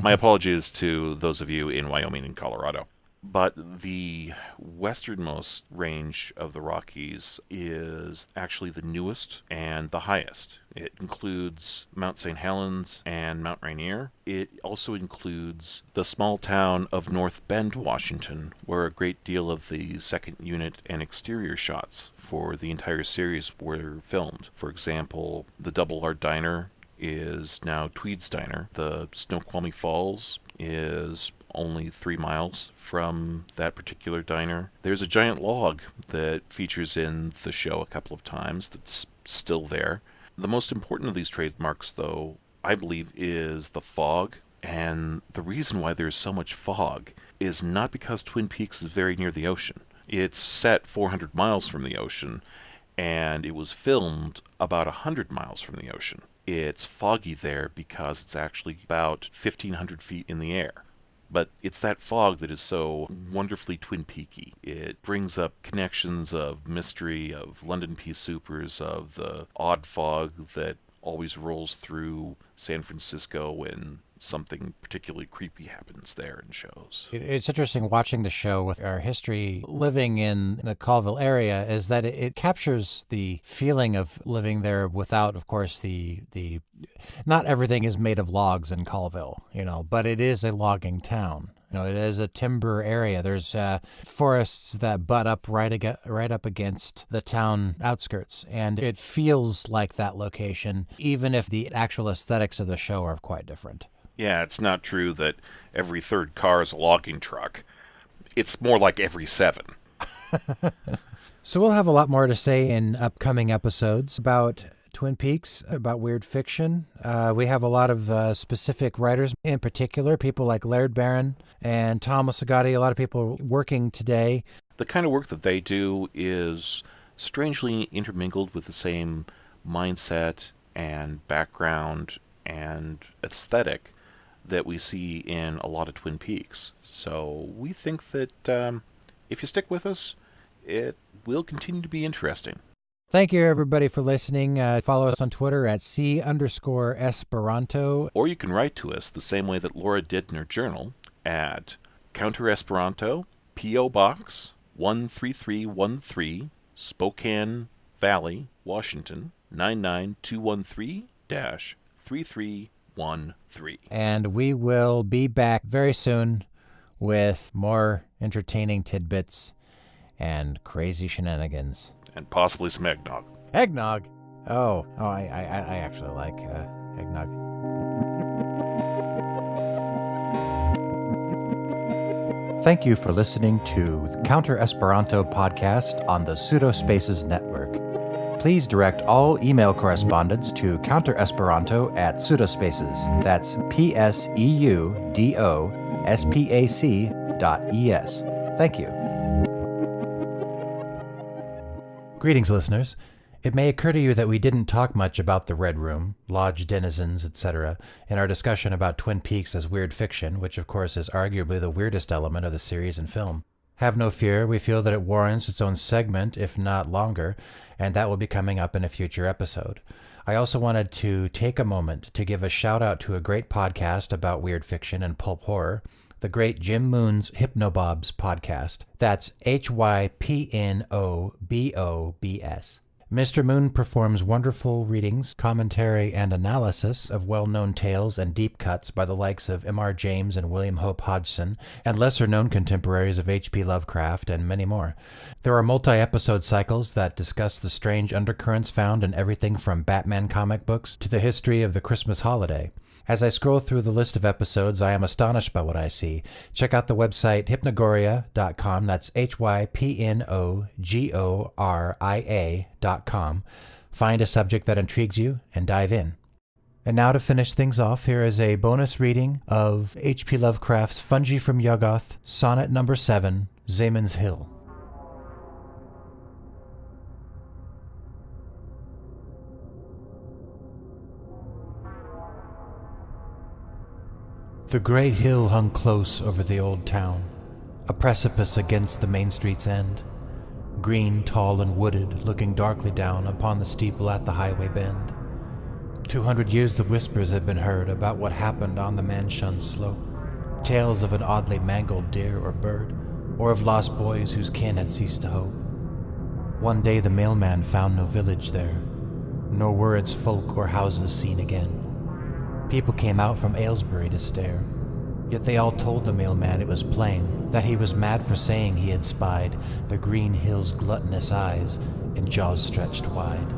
S2: apologies to those of you in Wyoming and Colorado. But the westernmost range of the Rockies is actually the newest and the highest. It includes Mount St. Helens and Mount Rainier. It also includes the small town of North Bend, Washington, where a great deal of the second unit and exterior shots for the entire series were filmed. For example, the Double R Diner is now Tweed's Diner. The Snoqualmie Falls is only 3 miles from that particular diner. There's a giant log that features in the show a couple of times that's still there. The most important of these trademarks, though, I believe, is the fog. And the reason why there's so much fog is not because Twin Peaks is very near the ocean. It's set 400 miles from the ocean, and it was filmed about 100 miles from the ocean. It's foggy there because it's actually about 1,500 feet in the air. But it's that fog that is so wonderfully Twin Peaky. It brings up connections of mystery, of London Peace Supers, of the odd fog that always rolls through San Francisco when something particularly creepy happens there in shows.
S1: It's interesting watching the show with our history living in the Colville area is that it captures the feeling of living there without, of course, the not everything is made of logs in Colville, but it is a logging town. It is a timber area. There's forests that butt up right up against the town outskirts, and it feels like that location, even if the actual aesthetics of the show are quite different.
S2: Yeah, it's not true that every third car is a logging truck. It's more like every 7.
S1: So we'll have a lot more to say in upcoming episodes about Twin Peaks, about weird fiction. We have a lot of specific writers, in particular, people like Laird Barron and Thomas Agati, a lot of people working today.
S2: The kind of work that they do is strangely intermingled with the same mindset and background and aesthetic that we see in a lot of Twin Peaks. So we think that if you stick with us, it will continue to be interesting.
S1: Thank you, everybody, for listening. Follow us on Twitter at C_Esperanto.
S2: Or you can write to us the same way that Laura did in her journal at Counter Esperanto, P.O. Box 13313, Spokane Valley, Washington, 99213-3313.
S1: And we will be back very soon with more entertaining tidbits and crazy shenanigans.
S2: And possibly some eggnog.
S1: Eggnog? I actually like eggnog. Thank you for listening to the Counter Esperanto podcast on the Pseudospaces Network. Please direct all email correspondence to counteresperanto@pseudospaces. That's PSEUDOSPAC.ES. Thank you. Greetings, listeners. It may occur to you that we didn't talk much about the Red Room, lodge denizens, etc., in our discussion about Twin Peaks as weird fiction, which of course is arguably the weirdest element of the series and film. Have no fear, we feel that it warrants its own segment, if not longer, and that will be coming up in a future episode. I also wanted to take a moment to give a shout out to a great podcast about weird fiction and pulp horror, the great Jim Moon's Hypnobobs podcast. That's HYPNOBOBS. Mr. Moon performs wonderful readings, commentary, and analysis of well-known tales and deep cuts by the likes of M.R. James and William Hope Hodgson, and lesser-known contemporaries of H.P. Lovecraft, and many more. There are multi-episode cycles that discuss the strange undercurrents found in everything from Batman comic books to the history of the Christmas holiday. As I scroll through the list of episodes, I am astonished by what I see. Check out the website hypnagoria.com. That's HYPNOGORIA.com. Find a subject that intrigues you and dive in. And now to finish things off, here is a bonus reading of H.P. Lovecraft's Fungi from Yuggoth, Sonnet Number 7, Zaman's Hill. The great hill hung close over the old town, a precipice against the main street's end, green, tall, and wooded, looking darkly down upon the steeple at the highway bend. 200 years the whispers had been heard about what happened on the man-shunned slope, tales of an oddly mangled deer or bird, or of lost boys whose kin had ceased to hope. One day the mailman found no village there, nor were its folk or houses seen again. People came out from Aylesbury to stare, yet they all told the mailman it was plain that he was mad for saying he had spied the green hill's gluttonous eyes and jaws stretched wide.